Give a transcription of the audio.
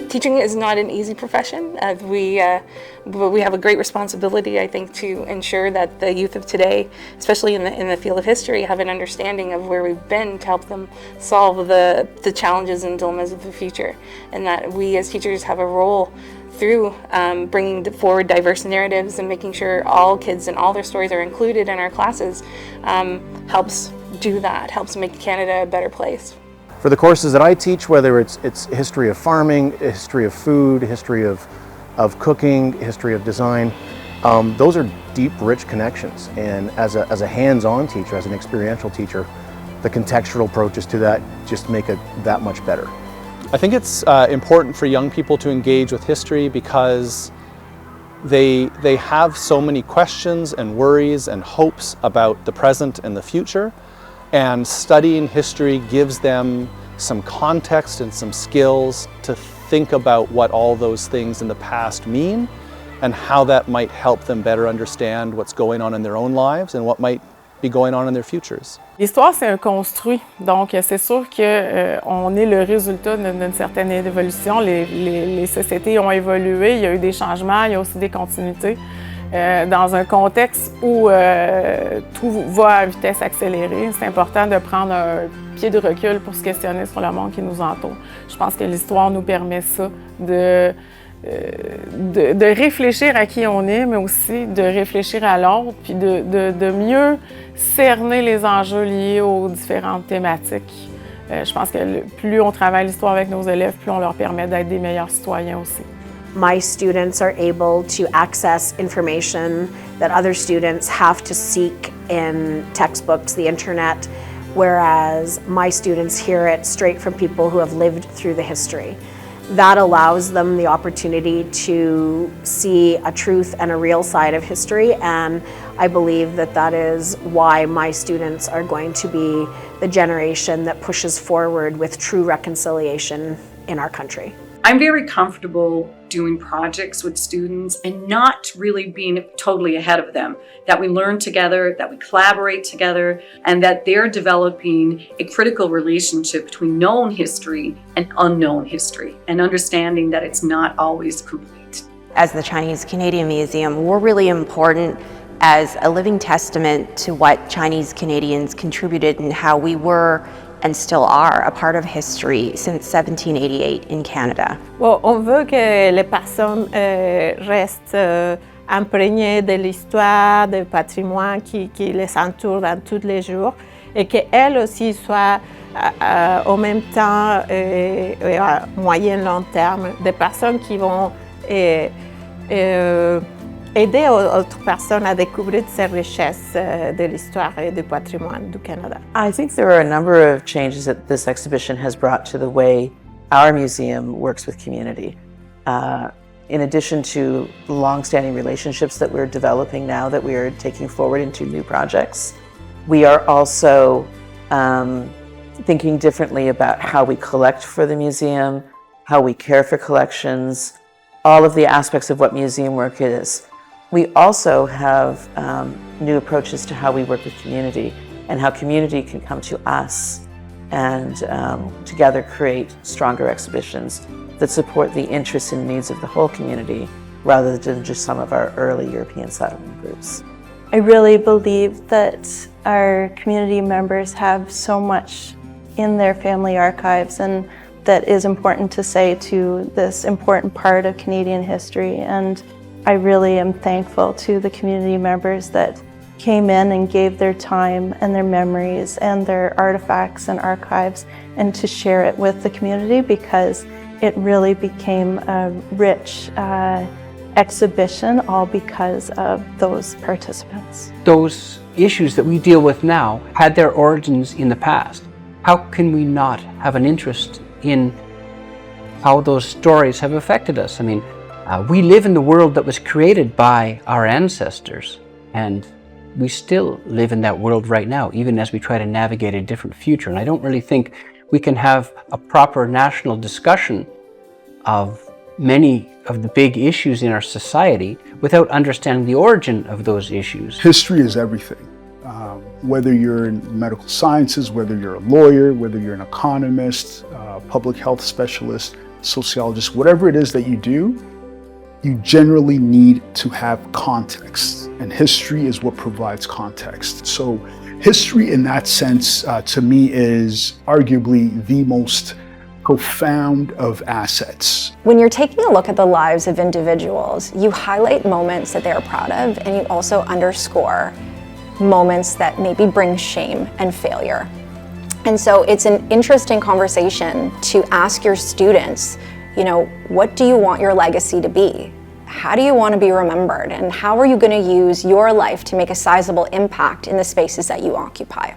Teaching is not an easy profession. But we have a great responsibility, I think, to ensure that the youth of today, especially in the field of history, have an understanding of where we've been to help them solve the challenges and dilemmas of the future, and that we as teachers have a role through bringing forward diverse narratives and making sure all kids and all their stories are included in our classes helps do that, helps make Canada a better place. For the courses that I teach, whether it's history of farming, history of food, history of cooking, history of design, those are deep, rich connections. And as a hands-on teacher, as an experiential teacher, the contextual approaches to that just make it that much better. I think it's important for young people to engage with history because they have so many questions and worries and hopes about the present and the future. And studying history gives them some context and some skills to think about what all those things in the past mean and how that might help them better understand what's going on in their own lives and what might be going on in their futures. L'histoire, c'est un construit. Donc, c'est sûr qu'on est le résultat d'une certaine évolution. Les sociétés ont évolué, il y a eu des changements, il y a aussi des continuités. Dans un contexte où tout va à vitesse accélérée, c'est important de prendre un pied de recul pour se questionner sur le monde qui nous entoure. Je pense que l'histoire nous permet ça, de réfléchir à qui on est, mais aussi de réfléchir à l'autre, puis de mieux cerner les enjeux liés aux différentes thématiques. Je pense que plus on travaille l'histoire avec nos élèves, plus on leur permet d'être des meilleurs citoyens aussi. My students are able to access information that other students have to seek in textbooks, the internet, whereas my students hear it straight from people who have lived through the history. That allows them the opportunity to see a truth and a real side of history, and I believe that that is why my students are going to be the generation that pushes forward with true reconciliation in our country. I'm very comfortable doing projects with students and not really being totally ahead of them, that we learn together, that we collaborate together, and that they're developing a critical relationship between known history and unknown history, and understanding that it's not always complete. As the Chinese Canadian Museum, we're really important as a living testament to what Chinese Canadians contributed and how we were and still are a part of history since 1788 in Canada. Bon, on veut que les personnes restent imprégnées de l'histoire, du patrimoine qui les entoure dans tous les jours et qu'elles aussi soient en même temps à moyen long terme des personnes qui vont aider autres personnes à découvrir ces richesses de l'histoire et du patrimoine du Canada. I think there are a number of changes that this exhibition has brought to the way our museum works with community. In addition to the long-standing relationships that we're developing now that we are taking forward into new projects, we are also thinking differently about how we collect for the museum, how we care for collections, all of the aspects of what museum work is. We also have new approaches to how we work with community and how community can come to us and together create stronger exhibitions that support the interests and needs of the whole community rather than just some of our early European settlement groups. I really believe that our community members have so much in their family archives, and that is important to say to this important part of Canadian history. And I really am thankful to the community members that came in and gave their time and their memories and their artifacts and archives and to share it with the community, because it really became a rich exhibition all because of those participants. Those issues that we deal with now had their origins in the past. How can we not have an interest in how those stories have affected us? I mean, we live in the world that was created by our ancestors, and we still live in that world right now, even as we try to navigate a different future. And I don't really think we can have a proper national discussion of many of the big issues in our society without understanding the origin of those issues. History is everything. Whether you're in medical sciences, whether you're a lawyer, whether you're an economist, public health specialist, sociologist, whatever it is that you do, you generally need to have context, and history is what provides context. So history in that sense, to me, is arguably the most profound of assets. When you're taking a look at the lives of individuals, you highlight moments that they're proud of, and you also underscore moments that maybe bring shame and failure. And so it's an interesting conversation to ask your students, you know, what do you want your legacy to be? How do you want to be remembered? And how are you going to use your life to make a sizable impact in the spaces that you occupy?